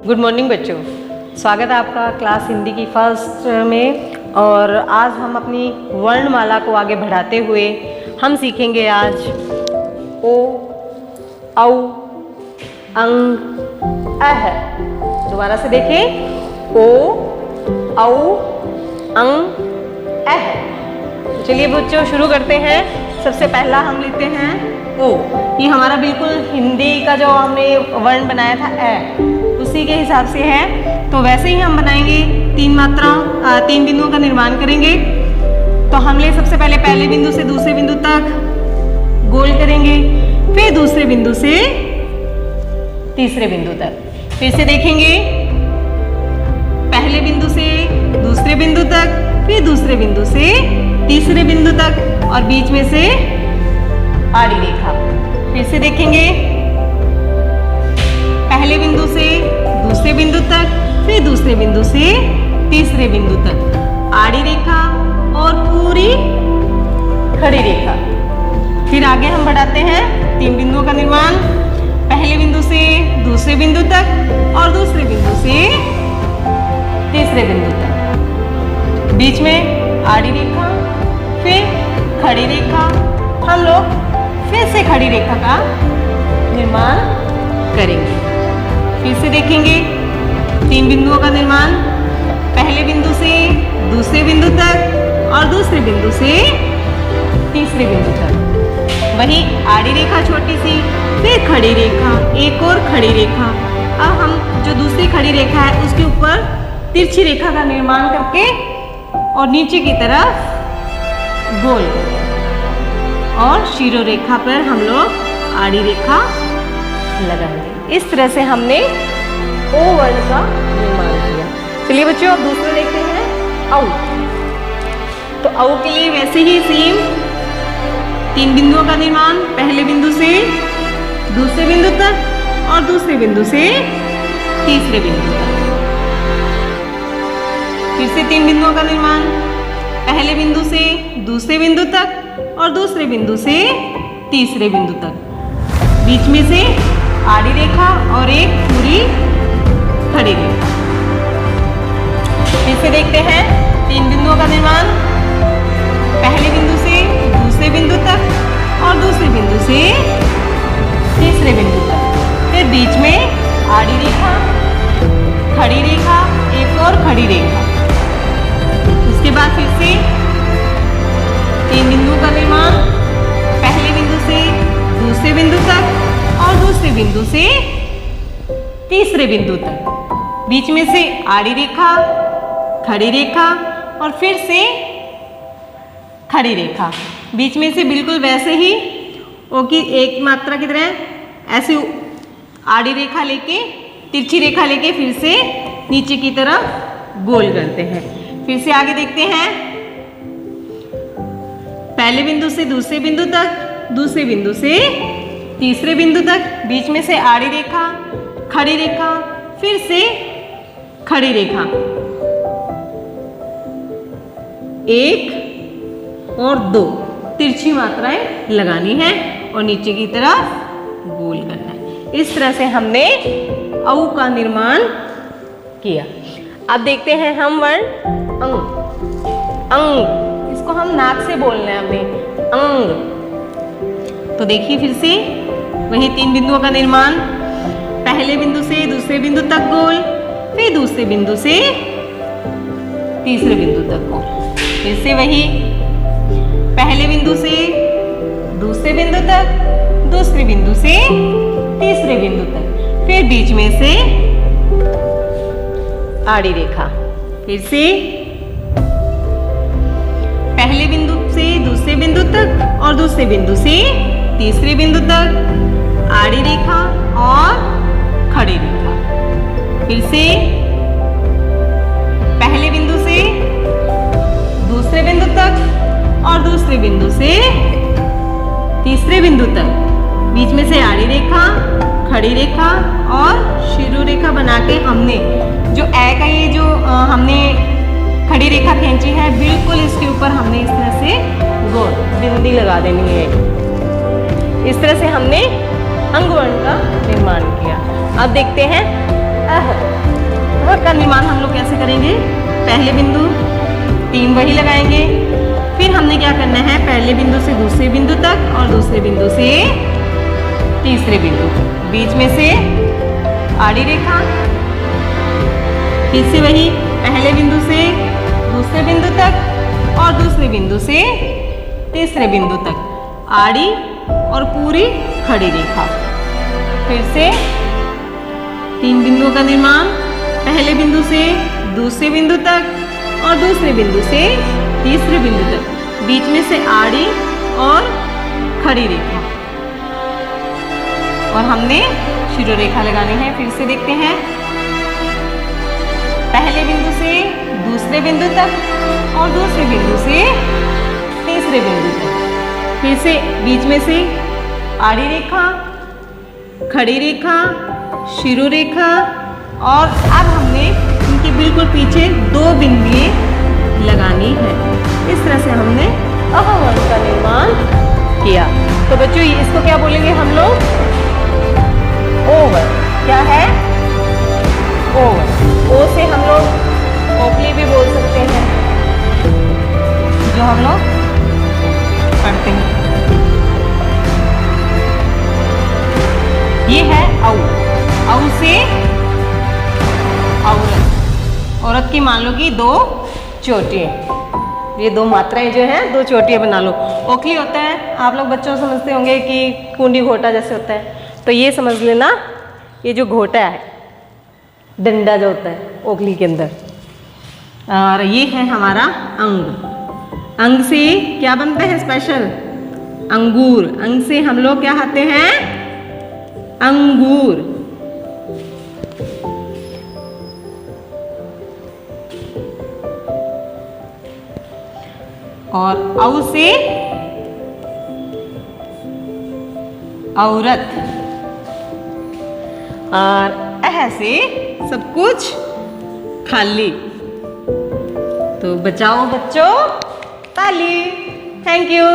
Good morning बच्चों, स्वागत है आपका क्लास हिंदी की फर्स्ट में। और आज हम अपनी वर्णमाला को आगे बढ़ाते हुए हम सीखेंगे आज ओ, औ, अंग, अह। दोबारा से देखें, ओ, औ, अंग, अह। तो चलिए बच्चों शुरू करते हैं। सबसे पहला हम लेते हैं ओ। ये हमारा बिल्कुल हिंदी का जो हमने वर्ण बनाया था ए, उसी के हिसाब से है। तो वैसे ही हम बनाएंगे, तीन बिंदुओं का निर्माण करेंगे। तो हमने सबसे पहले बिंदु से दूसरे बिंदु तक गोल करेंगे, फिर दूसरे बिंदु से तीसरे बिंदु तक। फिर से देखेंगे, पहले बिंदु से दूसरे बिंदु तक, फिर दूसरे बिंदु से तीसरे बिंदु तक और बीच में से आड़ी रेखा। फिर से देखेंगे, पहले बिंदु से दूसरे बिंदु तक, फिर दूसरे बिंदु से तीसरे बिंदु तक आड़ी रेखा और पूरी खड़ी रेखा। फिर आगे हम बढ़ाते हैं तीन बिंदुओं का निर्माण, पहले बिंदु से दूसरे बिंदु तक और दूसरे बिंदु से तीसरे बिंदु तक। बीच में आड़ी रेखा, फिर खड़ी रेखा। हम लोग फिर से खड़ी रेखा का निर्माण करेंगे। फिर से देखेंगे, तीन बिंदुओं का निर्माण, पहले बिंदु से दूसरे बिंदु तक और दूसरे बिंदु से तीसरे बिंदु तक। वही आड़ी रेखा छोटी सी, फिर खड़ी रेखा, एक और खड़ी रेखा। अब हम जो दूसरी खड़ी रेखा है उसके ऊपर तिरछी रेखा का निर्माण करके और नीचे की तरफ गोल और शीरो रेखा पर हम लोग आड़ी रेखा लगाएंगे। इस तरह से हमने ओ वर्ण का निर्माण किया। चलिए बच्चों अब दूसरा देखते हैं औ। तो औ के लिए वैसे ही सेम तीन बिंदुओं का निर्माण, पहले बिंदु से दूसरे बिंदु तक और दूसरे बिंदु से तीसरे बिंदु तक। फिर से तीन बिंदुओं का निर्माण, पहले बिंदु से दूसरे बिंदु तक और दूसरे बिंदु से तीसरे बिंदु तक। बीच में से आड़ी रेखा और एक पूरी खड़ी रेखा। फिर से देखते हैं तीन बिंदुओं का निर्माण, पहले बिंदु से दूसरे बिंदु तक और दूसरे बिंदु से तीसरे बिंदु तक। फिर बीच में आड़ी रेखा, खड़ी रेखा, एक और खड़ी रेखा। उसके बाद फिर से तीन बिंदुओं का निर्माण, पहले बिंदु से दूसरे बिंदु तक और दूसरे बिंदु से तीसरे बिंदु तक। बीच में से आड़ी रेखा, खड़ी रेखा और फिर से खड़ी रेखा। बीच में से बिल्कुल वैसे ही ओ की एक मात्रा की तरह ऐसे आड़ी रेखा लेके, तिरछी रेखा लेके फिर से नीचे की तरफ गोल करते हैं। फिर से आगे देखते हैं, पहले बिंदु से दूसरे बिंदु तक, दूसरे बिंदु से तीसरे बिंदु तक। बीच में से आड़ी रेखा, खड़ी रेखा, फिर से खड़ी रेखा, एक और दो तिरछी मात्राएं लगानी है और नीचे की तरफ गोल करना है। इस तरह से हमने औ का निर्माण किया। अब देखते हैं हम वर्ण अंग। अंग, इसको हम नाक से बोलना है हमने, अंग। तो देखिए फिर से वही तीन बिंदुओं का निर्माण, पहले बिंदु से दूसरे बिंदु तक गोल, फिर दूसरे बिंदु से तीसरे बिंदु तक गोल। फिर से वही पहले बिंदु से दूसरे बिंदु तक, दूसरे बिंदु से तीसरे बिंदु तक। फिर बीच में से आड़ी रेखा। फिर से पहले बिंदु से दूसरे बिंदु तक और दूसरे बिंदु से तीसरे बिंदु तक आड़ी रेखा और खड़ी रेखा। फिर से पहले बिंदु से दूसरे बिंदु तक और दूसरे बिंदु से तीसरे बिंदु तक। बीच में से आड़ी रेखा, खड़ी रेखा और शीरो रेखा बना के हमने जो ए का ये जो हमने खड़ी रेखा खींची है, बिल्कुल इसके ऊपर हमने इस तरह से गोल बिंदी लगा देनी है। इस तरह से हमने अंग वर्ण का निर्माण किया। अब देखते हैं अह। का निर्माण हम लोग कैसे करेंगे? पहले बिंदु 3 वही लगाएंगे, फिर हमने क्या करना है, पहले बिंदु से दूसरे बिंदु तक और दूसरे बिंदु से तीसरे बिंदु, बीच में से आड़ी रेखा, फिर से वही पहले बिंदु से दूसरे बिंदु तक और दूसरे बिंदु से तीसरे बिंदु तक आड़ी और पूरी खड़ी रेखा। फिर से 3 बिंदुओं का निर्माण, पहले बिंदु से दूसरे बिंदु तक और दूसरे बिंदु से तीसरे बिंदु तक, बीच में से आड़ी और खड़ी रेखा, और हमने शिरो रेखा लगानी है। फिर से देखते हैं, पहले बिंदु से दूसरे बिंदु तक और दूसरे बिंदु से तीसरे बिंदु तक, फिर से बीच में से आड़ी रेखा, खड़ी रेखा, शिरो रेखा, और अब हमने इनके बिल्कुल पीछे 2 बिंदुएं लगानी है। इस तरह से हमने अहवर्ण का निर्माण किया। तो बच्चों इसको क्या बोलेंगे हम लोग? ओवल। क्या है? ओवल। ओ से हम लोग ओखली भी बोल सकते हैं, जो हम लोग पढ़ते हैं। ये है औ। औ से औरत। औरत की मान लो कि 2 चोटियाँ, ये 2 मात्राएं जो हैं 2 चोटियाँ बना लो। ओखली होता है, आप लोग बच्चों समझते होंगे कि कुंडी घोटा जैसे होता है, तो ये समझ लेना, ये जो घोटा है, डंडा जो होता है ओखली के अंदर। और ये है हमारा अंग। अंग से क्या बनता है स्पेशल? अंगूर। अंग से हम लोग क्या खाते हैं? अंगूर। और औ से औरत, और अह से सब कुछ खाली। तो बचाओ बच्चों ताली। Thank you.